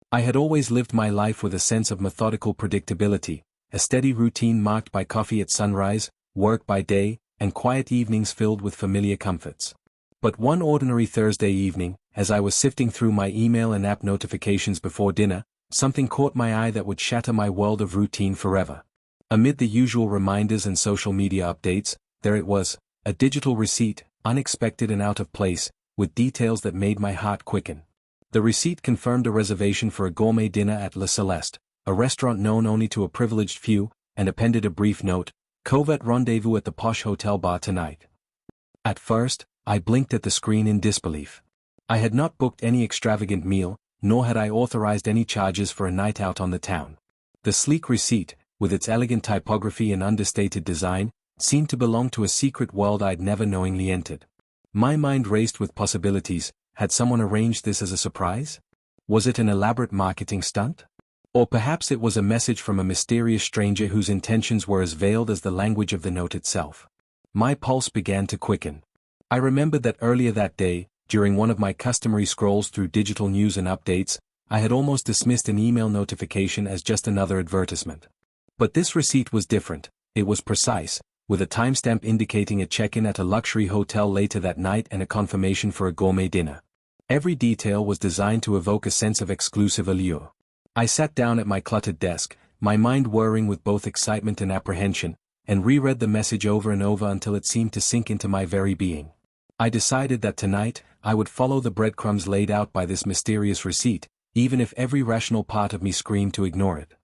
I had always lived my life with a sense of methodical predictability, a steady routine marked by coffee at sunrise, work by day, and quiet evenings filled with familiar comforts. But one ordinary Thursday evening, as I was sifting through my email and app notifications before dinner, something caught my eye that would shatter my world of routine forever. Amid the usual reminders and social media updates, there it was, a digital receipt, unexpected and out of place, with details that made my heart quicken. The receipt confirmed a reservation for a gourmet dinner at Le Celeste, a restaurant known only to a privileged few, and appended a brief note, "Covert rendezvous at the Posh Hotel bar tonight." At first, I blinked at the screen in disbelief. I had not booked any extravagant meal, nor had I authorized any charges for a night out on the town. The sleek receipt, with its elegant typography and understated design, seemed to belong to a secret world I'd never knowingly entered. My mind raced with possibilities. Had someone arranged this as a surprise? Was it an elaborate marketing stunt? Or perhaps it was a message from a mysterious stranger whose intentions were as veiled as the language of the note itself. My pulse began to quicken. I remembered that earlier that day, during one of my customary scrolls through digital news and updates, I had almost dismissed an email notification as just another advertisement. But this receipt was different. It was precise, with a timestamp indicating a check-in at a luxury hotel later that night and a confirmation for a gourmet dinner. Every detail was designed to evoke a sense of exclusive allure. I sat down at my cluttered desk, my mind whirring with both excitement and apprehension, and reread the message over and over until it seemed to sink into my very being. I decided that tonight, I would follow the breadcrumbs laid out by this mysterious receipt, even if every rational part of me screamed to ignore it.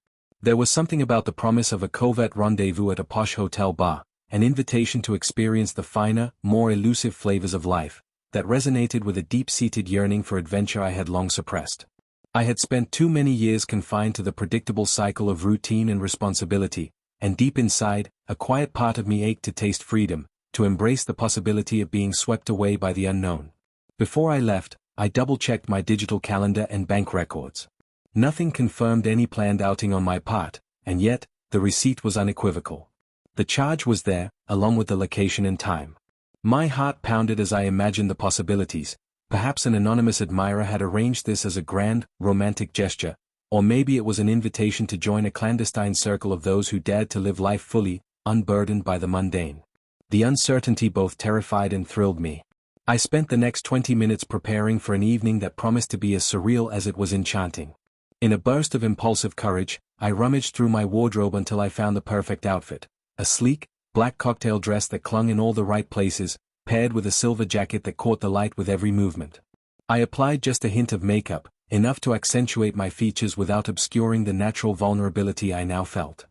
There was something about the promise of a covert rendezvous at a posh hotel bar, an invitation to experience the finer, more elusive flavors of life, that resonated with a deep-seated yearning for adventure I had long suppressed. I had spent too many years confined to the predictable cycle of routine and responsibility, and deep inside, a quiet part of me ached to taste freedom, to embrace the possibility of being swept away by the unknown. Before I left, I double-checked my digital calendar and bank records. Nothing confirmed any planned outing on my part, and yet, the receipt was unequivocal. The charge was there, along with the location and time. My heart pounded as I imagined the possibilities. Perhaps an anonymous admirer had arranged this as a grand, romantic gesture, or maybe it was an invitation to join a clandestine circle of those who dared to live life fully, unburdened by the mundane. The uncertainty both terrified and thrilled me. I spent the next 20 minutes preparing for an evening that promised to be as surreal as it was enchanting. In a burst of impulsive courage, I rummaged through my wardrobe until I found the perfect outfit, a sleek, black cocktail dress that clung in all the right places, paired with a silver jacket that caught the light with every movement. I applied just a hint of makeup, enough to accentuate my features without obscuring the natural vulnerability I now felt.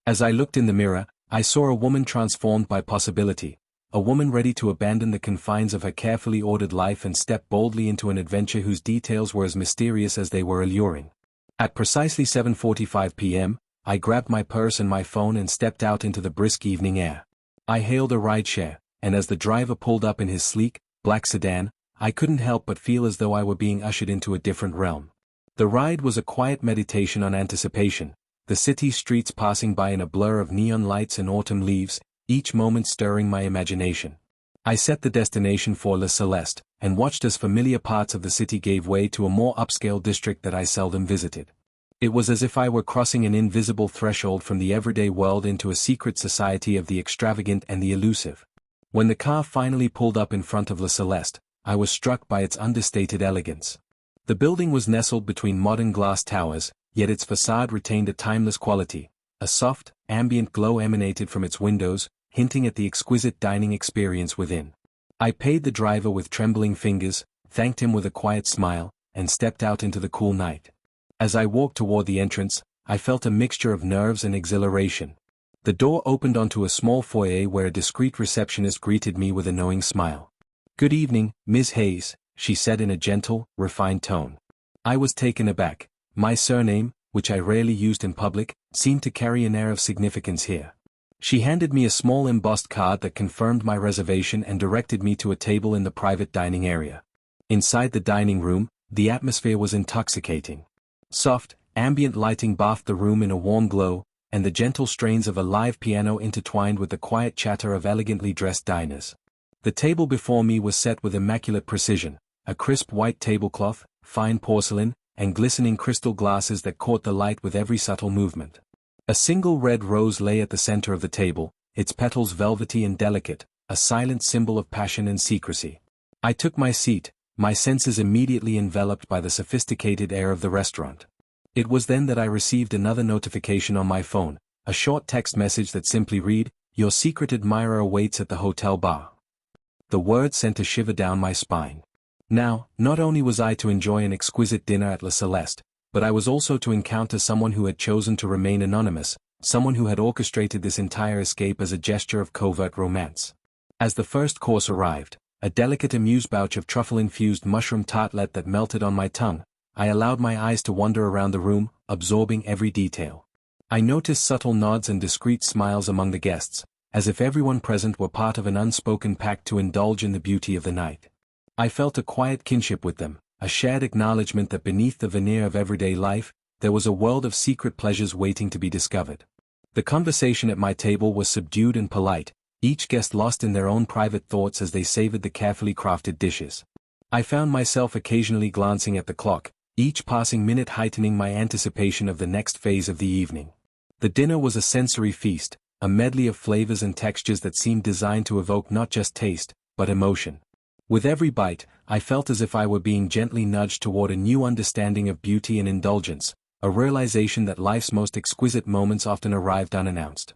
As I looked in the mirror, I saw a woman transformed by possibility, a woman ready to abandon the confines of her carefully ordered life and step boldly into an adventure whose details were as mysterious as they were alluring. At precisely 7:45 p.m., I grabbed my purse and my phone and stepped out into the brisk evening air. I hailed a rideshare, and as the driver pulled up in his sleek, black sedan, I couldn't help but feel as though I were being ushered into a different realm. The ride was a quiet meditation on anticipation, the city streets passing by in a blur of neon lights and autumn leaves, each moment stirring my imagination. I set the destination for Le Celeste, and watched as familiar parts of the city gave way to a more upscale district that I seldom visited. It was as if I were crossing an invisible threshold from the everyday world into a secret society of the extravagant and the elusive. When the car finally pulled up in front of Le Celeste, I was struck by its understated elegance. The building was nestled between modern glass towers, yet its facade retained a timeless quality. A soft, ambient glow emanated from its windows, hinting at the exquisite dining experience within. I paid the driver with trembling fingers, thanked him with a quiet smile, and stepped out into the cool night. As I walked toward the entrance, I felt a mixture of nerves and exhilaration. The door opened onto a small foyer where a discreet receptionist greeted me with a knowing smile. "Good evening, Ms. Hayes," she said in a gentle, refined tone. I was taken aback. My surname, which I rarely used in public, seemed to carry an air of significance here. She handed me a small embossed card that confirmed my reservation and directed me to a table in the private dining area. Inside the dining room, the atmosphere was intoxicating. Soft, ambient lighting bathed the room in a warm glow, and the gentle strains of a live piano intertwined with the quiet chatter of elegantly dressed diners. The table before me was set with immaculate precision, a crisp white tablecloth, fine porcelain, and glistening crystal glasses that caught the light with every subtle movement. A single red rose lay at the center of the table, its petals velvety and delicate, a silent symbol of passion and secrecy. I took my seat, my senses immediately enveloped by the sophisticated air of the restaurant. It was then that I received another notification on my phone, a short text message that simply read, "Your secret admirer awaits at the hotel bar." The word sent a shiver down my spine. Now, not only was I to enjoy an exquisite dinner at La Celeste, but I was also to encounter someone who had chosen to remain anonymous, someone who had orchestrated this entire escape as a gesture of covert romance. As the first course arrived, a delicate amuse-bouche of truffle-infused mushroom tartlet that melted on my tongue, I allowed my eyes to wander around the room, absorbing every detail. I noticed subtle nods and discreet smiles among the guests, as if everyone present were part of an unspoken pact to indulge in the beauty of the night. I felt a quiet kinship with them, a shared acknowledgement that beneath the veneer of everyday life, there was a world of secret pleasures waiting to be discovered. The conversation at my table was subdued and polite, each guest lost in their own private thoughts as they savored the carefully crafted dishes. I found myself occasionally glancing at the clock, each passing minute heightening my anticipation of the next phase of the evening. The dinner was a sensory feast, a medley of flavors and textures that seemed designed to evoke not just taste, but emotion. With every bite, I felt as if I were being gently nudged toward a new understanding of beauty and indulgence, a realization that life's most exquisite moments often arrived unannounced.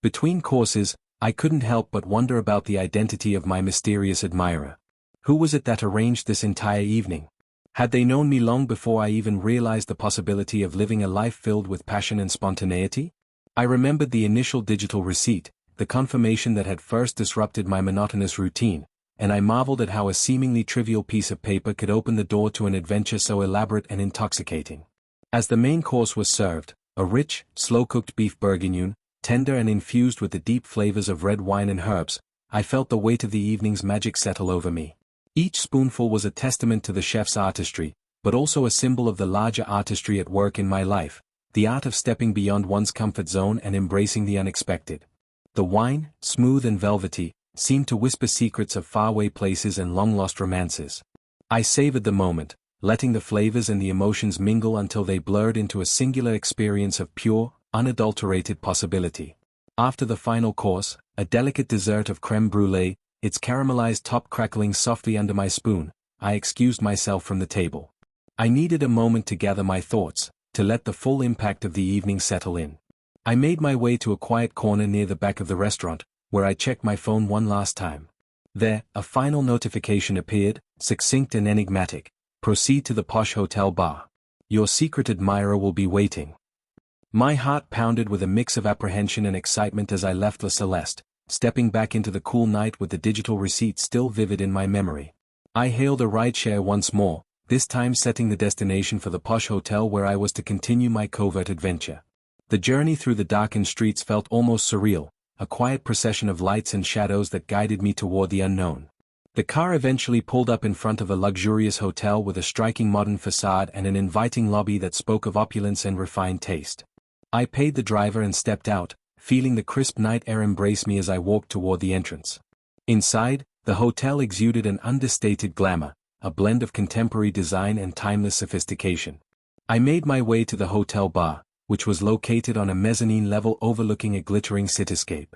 Between courses, I couldn't help but wonder about the identity of my mysterious admirer. Who was it that arranged this entire evening? Had they known me long before I even realized the possibility of living a life filled with passion and spontaneity? I remembered the initial digital receipt, the confirmation that had first disrupted my monotonous routine, and I marveled at how a seemingly trivial piece of paper could open the door to an adventure so elaborate and intoxicating. As the main course was served, a rich, slow-cooked beef bourguignon, tender and infused with the deep flavors of red wine and herbs, I felt the weight of the evening's magic settle over me. Each spoonful was a testament to the chef's artistry, but also a symbol of the larger artistry at work in my life, the art of stepping beyond one's comfort zone and embracing the unexpected. The wine, smooth and velvety, seemed to whisper secrets of faraway places and long-lost romances. I savored the moment, letting the flavors and the emotions mingle until they blurred into a singular experience of pure, unadulterated possibility. After the final course, a delicate dessert of crème brûlée, its caramelized top crackling softly under my spoon, I excused myself from the table. I needed a moment to gather my thoughts, to let the full impact of the evening settle in. I made my way to a quiet corner near the back of the restaurant, where I checked my phone one last time. There, a final notification appeared, succinct and enigmatic. Proceed to the posh hotel bar. Your secret admirer will be waiting. My heart pounded with a mix of apprehension and excitement as I left La Celeste, stepping back into the cool night with the digital receipt still vivid in my memory. I hailed a rideshare once more, this time setting the destination for the posh hotel where I was to continue my covert adventure. The journey through the darkened streets felt almost surreal, a quiet procession of lights and shadows that guided me toward the unknown. The car eventually pulled up in front of a luxurious hotel with a striking modern facade and an inviting lobby that spoke of opulence and refined taste. I paid the driver and stepped out, feeling the crisp night air embrace me as I walked toward the entrance. Inside, the hotel exuded an understated glamour, a blend of contemporary design and timeless sophistication. I made my way to the hotel bar, which was located on a mezzanine level overlooking a glittering cityscape.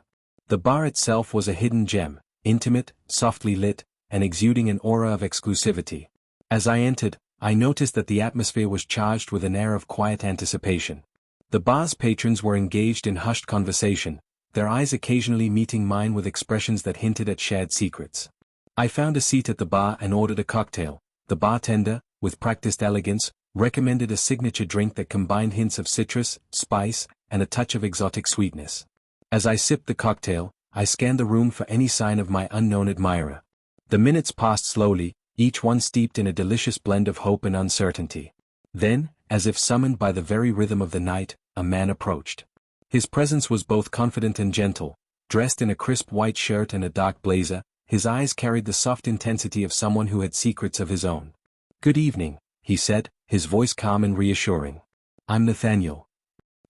The bar itself was a hidden gem, intimate, softly lit, and exuding an aura of exclusivity. As I entered, I noticed that the atmosphere was charged with an air of quiet anticipation. The bar's patrons were engaged in hushed conversation, their eyes occasionally meeting mine with expressions that hinted at shared secrets. I found a seat at the bar and ordered a cocktail. The bartender, with practiced elegance, recommended a signature drink that combined hints of citrus, spice, and a touch of exotic sweetness. As I sipped the cocktail, I scanned the room for any sign of my unknown admirer. The minutes passed slowly, each one steeped in a delicious blend of hope and uncertainty. Then, as if summoned by the very rhythm of the night, a man approached. His presence was both confident and gentle, dressed in a crisp white shirt and a dark blazer. His eyes carried the soft intensity of someone who had secrets of his own. "Good evening," he said, his voice calm and reassuring. "I'm Nathaniel."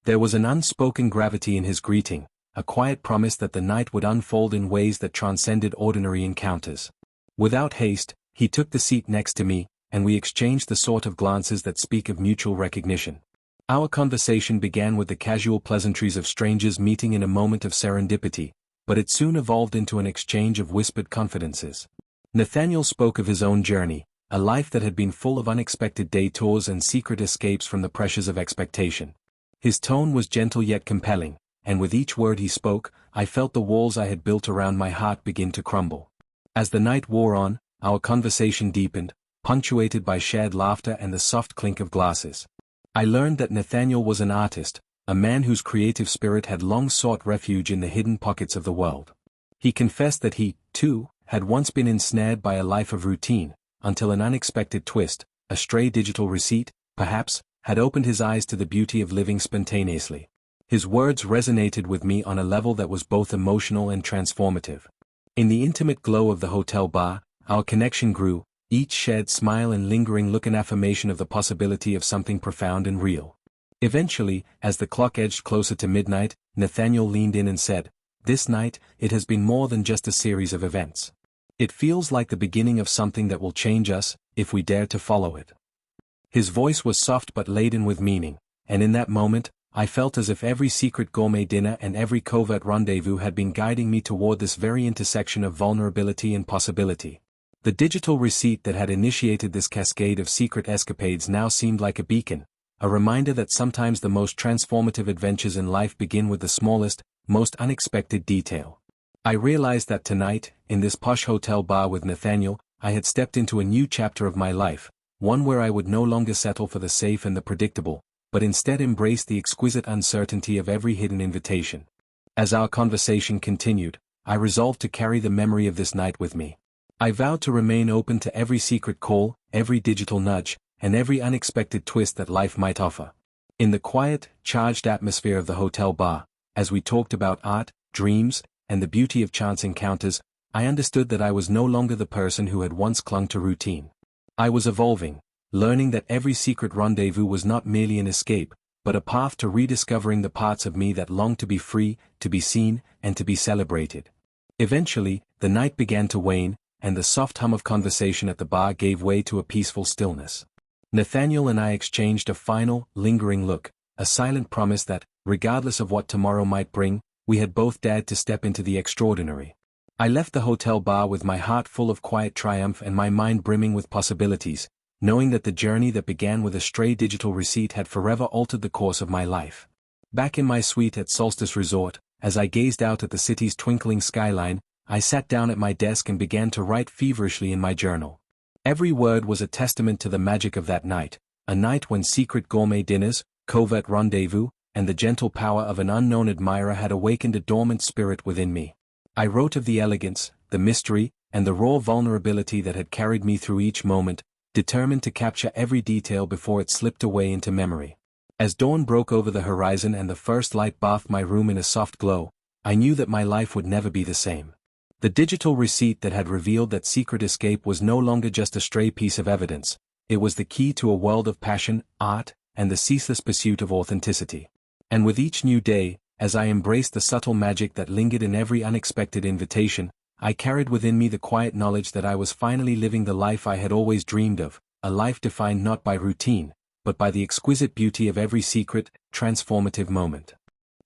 There was an unspoken gravity in his greeting, a quiet promise that the night would unfold in ways that transcended ordinary encounters. Without haste, he took the seat next to me, and we exchanged the sort of glances that speak of mutual recognition. Our conversation began with the casual pleasantries of strangers meeting in a moment of serendipity, but it soon evolved into an exchange of whispered confidences. Nathaniel spoke of his own journey, a life that had been full of unexpected detours and secret escapes from the pressures of expectation. His tone was gentle yet compelling, and with each word he spoke, I felt the walls I had built around my heart begin to crumble. As the night wore on, our conversation deepened, punctuated by shared laughter and the soft clink of glasses. I learned that Nathaniel was an artist, a man whose creative spirit had long sought refuge in the hidden pockets of the world. He confessed that he, too, had once been ensnared by a life of routine, until an unexpected twist, a stray digital receipt, perhaps, had opened his eyes to the beauty of living spontaneously. His words resonated with me on a level that was both emotional and transformative. In the intimate glow of the hotel bar, our connection grew, each shared smile and lingering look an affirmation of the possibility of something profound and real. Eventually, as the clock edged closer to midnight, Nathaniel leaned in and said, "This night, it has been more than just a series of events. It feels like the beginning of something that will change us, if we dare to follow it." His voice was soft but laden with meaning, and in that moment, I felt as if every secret gourmet dinner and every covert rendezvous had been guiding me toward this very intersection of vulnerability and possibility. The digital receipt that had initiated this cascade of secret escapades now seemed like a beacon, a reminder that sometimes the most transformative adventures in life begin with the smallest, most unexpected detail. I realized that tonight, in this posh hotel bar with Nathaniel, I had stepped into a new chapter of my life, one where I would no longer settle for the safe and the predictable, but instead embrace the exquisite uncertainty of every hidden invitation. As our conversation continued, I resolved to carry the memory of this night with me. I vowed to remain open to every secret call, every digital nudge, and every unexpected twist that life might offer. In the quiet, charged atmosphere of the hotel bar, as we talked about art, dreams, and the beauty of chance encounters, I understood that I was no longer the person who had once clung to routine. I was evolving, learning that every secret rendezvous was not merely an escape, but a path to rediscovering the parts of me that longed to be free, to be seen, and to be celebrated. Eventually, the night began to wane, and the soft hum of conversation at the bar gave way to a peaceful stillness. Nathaniel and I exchanged a final, lingering look, a silent promise that, regardless of what tomorrow might bring, we had both dared to step into the extraordinary. I left the hotel bar with my heart full of quiet triumph and my mind brimming with possibilities, knowing that the journey that began with a stray digital receipt had forever altered the course of my life. Back in my suite at Solstice Resort, as I gazed out at the city's twinkling skyline, I sat down at my desk and began to write feverishly in my journal. Every word was a testament to the magic of that night, a night when secret gourmet dinners, covert rendezvous, and the gentle power of an unknown admirer had awakened a dormant spirit within me. I wrote of the elegance, the mystery, and the raw vulnerability that had carried me through each moment, determined to capture every detail before it slipped away into memory. As dawn broke over the horizon and the first light bathed my room in a soft glow, I knew that my life would never be the same. The digital receipt that had revealed that secret escape was no longer just a stray piece of evidence, it was the key to a world of passion, art, and the ceaseless pursuit of authenticity. And with each new day, as I embraced the subtle magic that lingered in every unexpected invitation, I carried within me the quiet knowledge that I was finally living the life I had always dreamed of, a life defined not by routine, but by the exquisite beauty of every secret, transformative moment.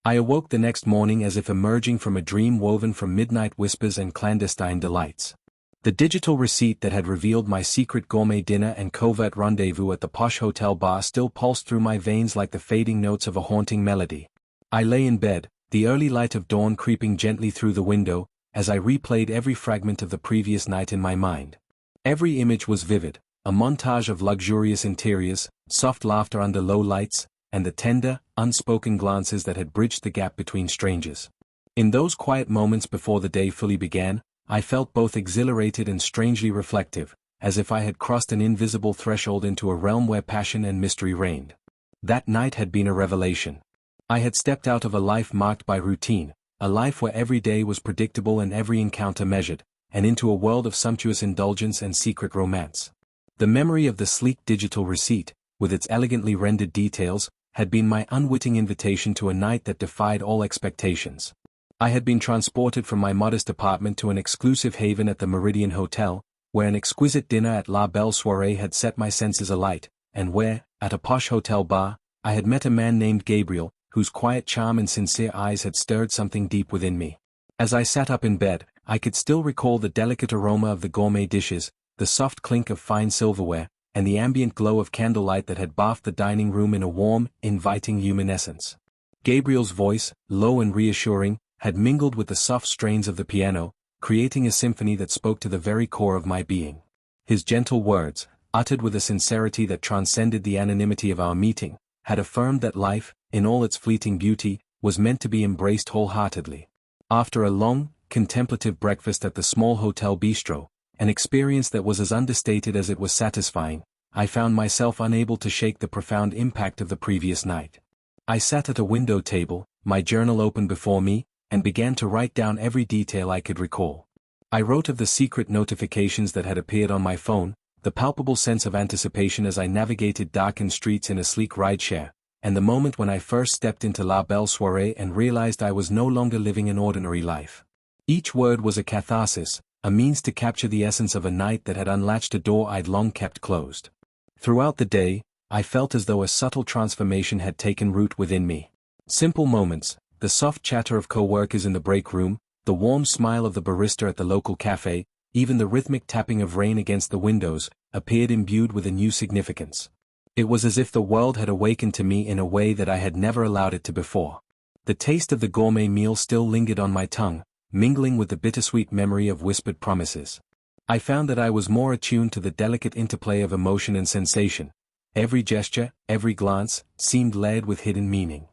I awoke the next morning as if emerging from a dream woven from midnight whispers and clandestine delights. The digital receipt that had revealed my secret gourmet dinner and covert rendezvous at the posh hotel bar still pulsed through my veins like the fading notes of a haunting melody. I lay in bed, the early light of dawn creeping gently through the window, as I replayed every fragment of the previous night in my mind. Every image was vivid, a montage of luxurious interiors, soft laughter under low lights, and the tender, unspoken glances that had bridged the gap between strangers. In those quiet moments before the day fully began, I felt both exhilarated and strangely reflective, as if I had crossed an invisible threshold into a realm where passion and mystery reigned. That night had been a revelation. I had stepped out of a life marked by routine, a life where every day was predictable and every encounter measured, and into a world of sumptuous indulgence and secret romance. The memory of the sleek digital receipt, with its elegantly rendered details, had been my unwitting invitation to a night that defied all expectations. I had been transported from my modest apartment to an exclusive haven at the Meridian Hotel, where an exquisite dinner at La Belle Soirée had set my senses alight, and where, at a posh hotel bar, I had met a man named Gabriel, whose quiet charm and sincere eyes had stirred something deep within me. As I sat up in bed, I could still recall the delicate aroma of the gourmet dishes, the soft clink of fine silverware, and the ambient glow of candlelight that had bathed the dining room in a warm, inviting luminescence. Gabriel's voice, low and reassuring, had mingled with the soft strains of the piano, creating a symphony that spoke to the very core of my being. His gentle words, uttered with a sincerity that transcended the anonymity of our meeting, had affirmed that life, in all its fleeting beauty, was meant to be embraced wholeheartedly. After a long, contemplative breakfast at the small hotel bistro, an experience that was as understated as it was satisfying, I found myself unable to shake the profound impact of the previous night. I sat at a window table, my journal open before me, and began to write down every detail I could recall. I wrote of the secret notifications that had appeared on my phone, the palpable sense of anticipation as I navigated darkened streets in a sleek rideshare, and the moment when I first stepped into La Belle Soirée and realized I was no longer living an ordinary life. Each word was a catharsis, a means to capture the essence of a night that had unlatched a door I'd long kept closed. Throughout the day, I felt as though a subtle transformation had taken root within me. Simple moments, the soft chatter of co-workers in the break room, the warm smile of the barista at the local cafe, even the rhythmic tapping of rain against the windows, appeared imbued with a new significance. It was as if the world had awakened to me in a way that I had never allowed it to before. The taste of the gourmet meal still lingered on my tongue, mingling with the bittersweet memory of whispered promises. I found that I was more attuned to the delicate interplay of emotion and sensation. Every gesture, every glance, seemed layered with hidden meaning.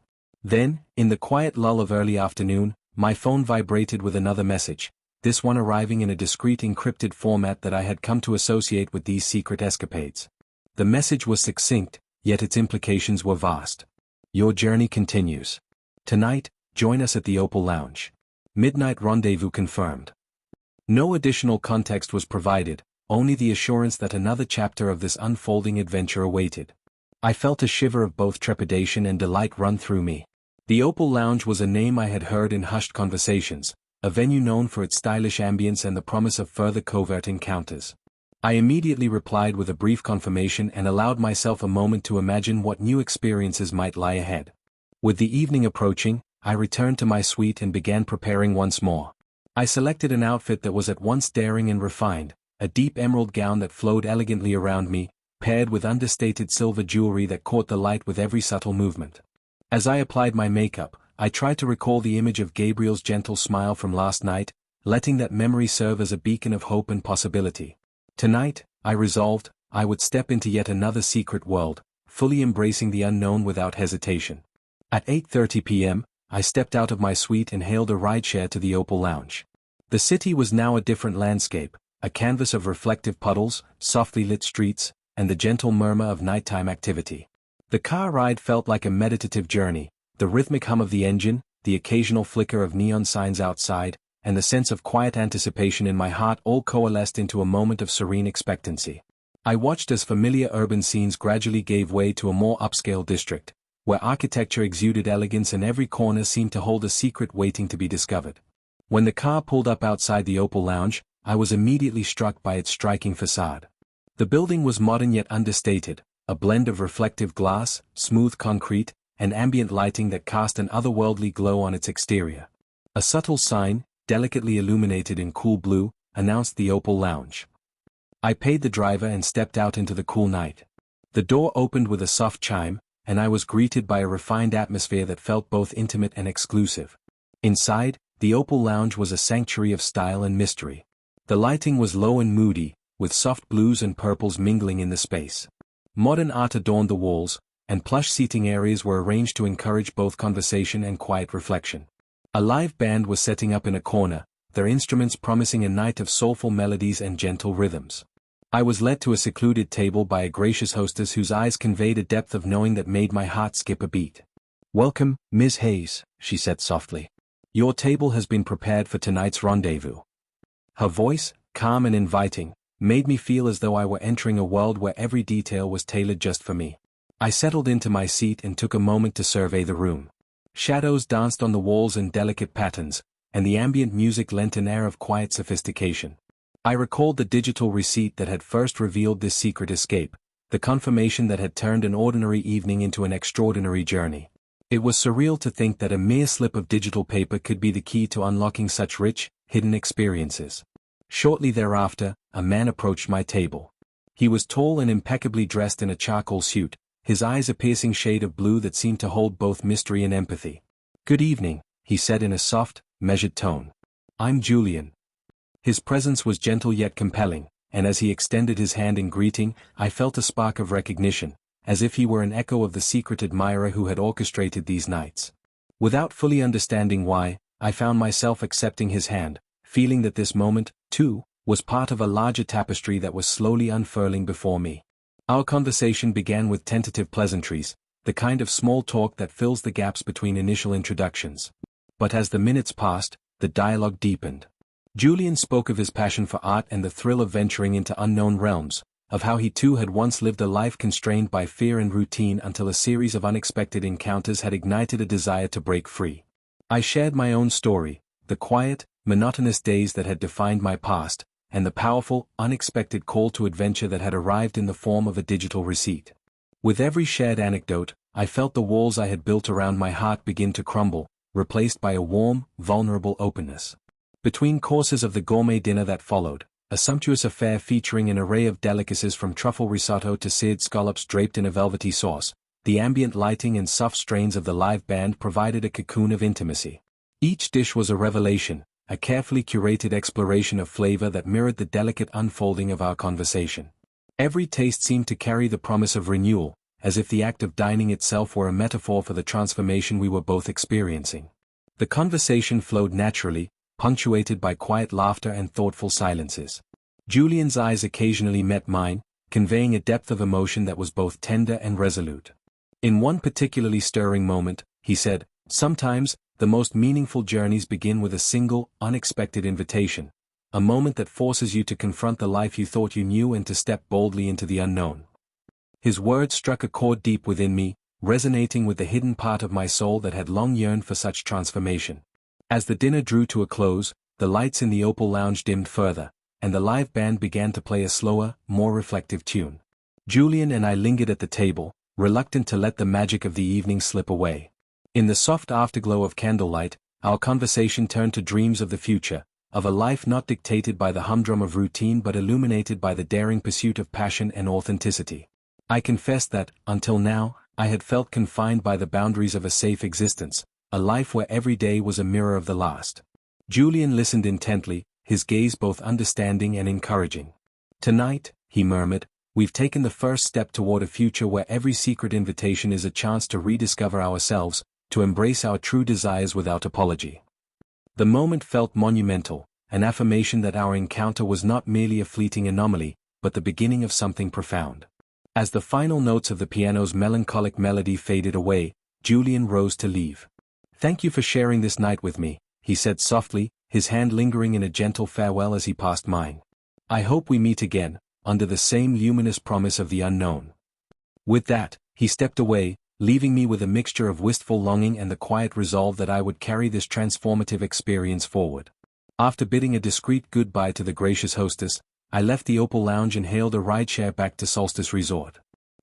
Then, in the quiet lull of early afternoon, my phone vibrated with another message, this one arriving in a discreet encrypted format that I had come to associate with these secret escapades. The message was succinct, yet its implications were vast. Your journey continues. Tonight, join us at the Opal Lounge. Midnight rendezvous confirmed. No additional context was provided, only the assurance that another chapter of this unfolding adventure awaited. I felt a shiver of both trepidation and delight run through me. The Opal Lounge was a name I had heard in hushed conversations, a venue known for its stylish ambience and the promise of further covert encounters. I immediately replied with a brief confirmation and allowed myself a moment to imagine what new experiences might lie ahead. With the evening approaching, I returned to my suite and began preparing once more. I selected an outfit that was at once daring and refined, a deep emerald gown that flowed elegantly around me, paired with understated silver jewelry that caught the light with every subtle movement. As I applied my makeup, I tried to recall the image of Gabriel's gentle smile from last night, letting that memory serve as a beacon of hope and possibility. Tonight, I resolved, I would step into yet another secret world, fully embracing the unknown without hesitation. At 8:30 p.m., I stepped out of my suite and hailed a rideshare to the Opal Lounge. The city was now a different landscape, a canvas of reflective puddles, softly lit streets, and the gentle murmur of nighttime activity. The car ride felt like a meditative journey, the rhythmic hum of the engine, the occasional flicker of neon signs outside, and the sense of quiet anticipation in my heart all coalesced into a moment of serene expectancy. I watched as familiar urban scenes gradually gave way to a more upscale district, where architecture exuded elegance and every corner seemed to hold a secret waiting to be discovered. When the car pulled up outside the Opal Lounge, I was immediately struck by its striking facade. The building was modern yet understated, a blend of reflective glass, smooth concrete, and ambient lighting that cast an otherworldly glow on its exterior. A subtle sign, delicately illuminated in cool blue, announced the Opal Lounge. I paid the driver and stepped out into the cool night. The door opened with a soft chime, and I was greeted by a refined atmosphere that felt both intimate and exclusive. Inside, the Opal Lounge was a sanctuary of style and mystery. The lighting was low and moody, with soft blues and purples mingling in the space. Modern art adorned the walls, and plush seating areas were arranged to encourage both conversation and quiet reflection. A live band was setting up in a corner, their instruments promising a night of soulful melodies and gentle rhythms. I was led to a secluded table by a gracious hostess whose eyes conveyed a depth of knowing that made my heart skip a beat. "Welcome, Ms. Hayes," she said softly. "Your table has been prepared for tonight's rendezvous." Her voice, calm and inviting, made me feel as though I were entering a world where every detail was tailored just for me. I settled into my seat and took a moment to survey the room. Shadows danced on the walls in delicate patterns, and the ambient music lent an air of quiet sophistication. I recalled the digital receipt that had first revealed this secret escape, the confirmation that had turned an ordinary evening into an extraordinary journey. It was surreal to think that a mere slip of digital paper could be the key to unlocking such rich, hidden experiences. Shortly thereafter, a man approached my table. He was tall and impeccably dressed in a charcoal suit, his eyes a piercing shade of blue that seemed to hold both mystery and empathy. "Good evening," he said in a soft, measured tone. "I'm Julian." His presence was gentle yet compelling, and as he extended his hand in greeting, I felt a spark of recognition, as if he were an echo of the secret admirer who had orchestrated these nights. Without fully understanding why, I found myself accepting his hand, feeling that this moment, too, was part of a larger tapestry that was slowly unfurling before me. Our conversation began with tentative pleasantries, the kind of small talk that fills the gaps between initial introductions. But as the minutes passed, the dialogue deepened. Julian spoke of his passion for art and the thrill of venturing into unknown realms, of how he too had once lived a life constrained by fear and routine until a series of unexpected encounters had ignited a desire to break free. I shared my own story, the quiet, monotonous days that had defined my past, and the powerful, unexpected call to adventure that had arrived in the form of a digital receipt. With every shared anecdote, I felt the walls I had built around my heart begin to crumble, replaced by a warm, vulnerable openness. Between courses of the gourmet dinner that followed, a sumptuous affair featuring an array of delicacies from truffle risotto to seared scallops draped in a velvety sauce, the ambient lighting and soft strains of the live band provided a cocoon of intimacy. Each dish was a revelation, a carefully curated exploration of flavor that mirrored the delicate unfolding of our conversation. Every taste seemed to carry the promise of renewal, as if the act of dining itself were a metaphor for the transformation we were both experiencing. The conversation flowed naturally, punctuated by quiet laughter and thoughtful silences. Julian's eyes occasionally met mine, conveying a depth of emotion that was both tender and resolute. In one particularly stirring moment, he said, "Sometimes, the most meaningful journeys begin with a single, unexpected invitation, a moment that forces you to confront the life you thought you knew and to step boldly into the unknown." His words struck a chord deep within me, resonating with the hidden part of my soul that had long yearned for such transformation. As the dinner drew to a close, the lights in the Opal Lounge dimmed further, and the live band began to play a slower, more reflective tune. Julian and I lingered at the table, reluctant to let the magic of the evening slip away. In the soft afterglow of candlelight, our conversation turned to dreams of the future, of a life not dictated by the humdrum of routine but illuminated by the daring pursuit of passion and authenticity. I confessed that, until now, I had felt confined by the boundaries of a safe existence, a life where every day was a mirror of the last. Julian listened intently, his gaze both understanding and encouraging. "Tonight," he murmured, "we've taken the first step toward a future where every secret invitation is a chance to rediscover ourselves, to embrace our true desires without apology." The moment felt monumental, an affirmation that our encounter was not merely a fleeting anomaly, but the beginning of something profound. As the final notes of the piano's melancholic melody faded away, Julian rose to leave. "Thank you for sharing this night with me," he said softly, his hand lingering in a gentle farewell as he passed mine. "I hope we meet again, under the same luminous promise of the unknown." With that, he stepped away, leaving me with a mixture of wistful longing and the quiet resolve that I would carry this transformative experience forward. After bidding a discreet goodbye to the gracious hostess, I left the Opal Lounge and hailed a rideshare back to Solstice Resort.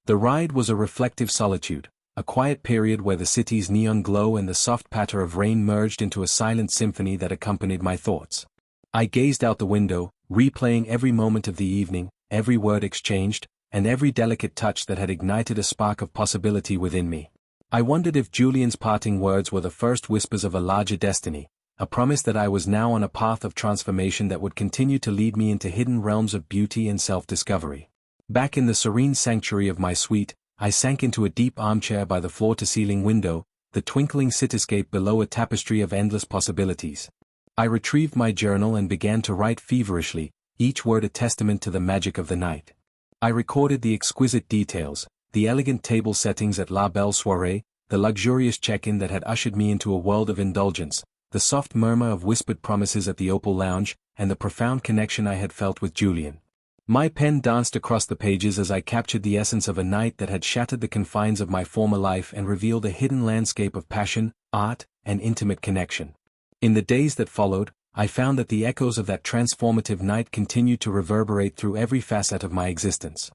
The ride was a reflective solitude, a quiet period where the city's neon glow and the soft patter of rain merged into a silent symphony that accompanied my thoughts. I gazed out the window, replaying every moment of the evening, every word exchanged, and every delicate touch that had ignited a spark of possibility within me. I wondered if Julian's parting words were the first whispers of a larger destiny, a promise that I was now on a path of transformation that would continue to lead me into hidden realms of beauty and self-discovery. Back in the serene sanctuary of my suite, I sank into a deep armchair by the floor-to-ceiling window, the twinkling cityscape below a tapestry of endless possibilities. I retrieved my journal and began to write feverishly, each word a testament to the magic of the night. I recorded the exquisite details, the elegant table settings at La Belle Soirée, the luxurious check-in that had ushered me into a world of indulgence, the soft murmur of whispered promises at the Opal Lounge, and the profound connection I had felt with Julian. My pen danced across the pages as I captured the essence of a night that had shattered the confines of my former life and revealed a hidden landscape of passion, art, and intimate connection. In the days that followed, I found that the echoes of that transformative night continued to reverberate through every facet of my existence.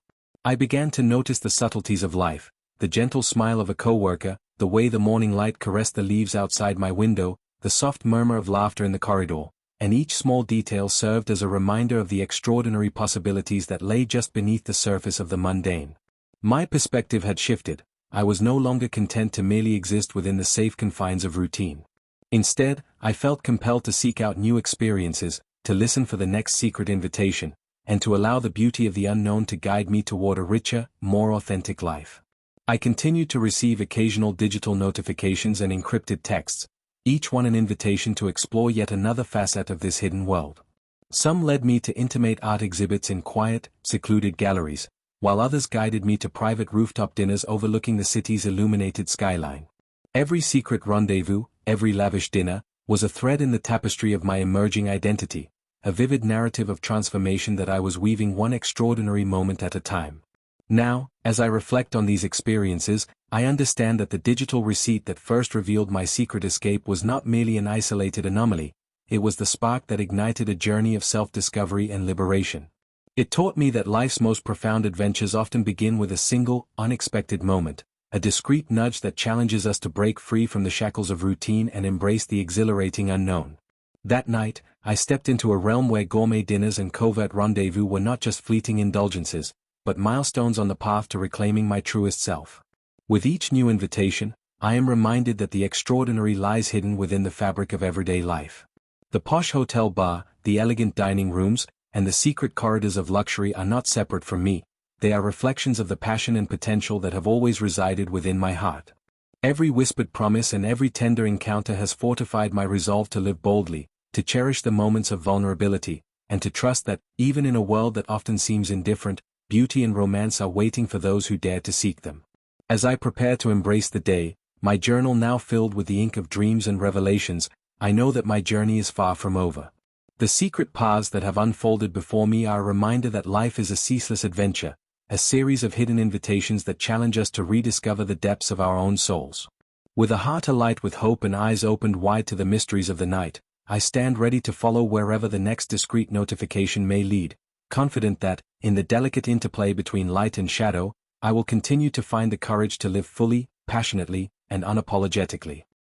I began to notice the subtleties of life, the gentle smile of a coworker, the way the morning light caressed the leaves outside my window, the soft murmur of laughter in the corridor, and each small detail served as a reminder of the extraordinary possibilities that lay just beneath the surface of the mundane. My perspective had shifted. I was no longer content to merely exist within the safe confines of routine. Instead, I felt compelled to seek out new experiences, to listen for the next secret invitation, and to allow the beauty of the unknown to guide me toward a richer, more authentic life. I continued to receive occasional digital notifications and encrypted texts, each one an invitation to explore yet another facet of this hidden world. Some led me to intimate art exhibits in quiet, secluded galleries, while others guided me to private rooftop dinners overlooking the city's illuminated skyline. Every secret rendezvous, every lavish dinner, was a thread in the tapestry of my emerging identity, a vivid narrative of transformation that I was weaving one extraordinary moment at a time. Now, as I reflect on these experiences, I understand that the digital receipt that first revealed my secret escape was not merely an isolated anomaly, it was the spark that ignited a journey of self-discovery and liberation. It taught me that life's most profound adventures often begin with a single, unexpected moment, a discreet nudge that challenges us to break free from the shackles of routine and embrace the exhilarating unknown. That night, I stepped into a realm where gourmet dinners and covert rendezvous were not just fleeting indulgences, but milestones on the path to reclaiming my truest self. With each new invitation, I am reminded that the extraordinary lies hidden within the fabric of everyday life. The posh hotel bar, the elegant dining rooms, and the secret corridors of luxury are not separate from me, they are reflections of the passion and potential that have always resided within my heart. Every whispered promise and every tender encounter has fortified my resolve to live boldly, to cherish the moments of vulnerability, and to trust that, even in a world that often seems indifferent, beauty and romance are waiting for those who dare to seek them. As I prepare to embrace the day, my journal now filled with the ink of dreams and revelations, I know that my journey is far from over. The secret paths that have unfolded before me are a reminder that life is a ceaseless adventure, a series of hidden invitations that challenge us to rediscover the depths of our own souls. With a heart alight with hope and eyes opened wide to the mysteries of the night, I stand ready to follow wherever the next discreet notification may lead, confident that, in the delicate interplay between light and shadow, I will continue to find the courage to live fully, passionately, and unapologetically.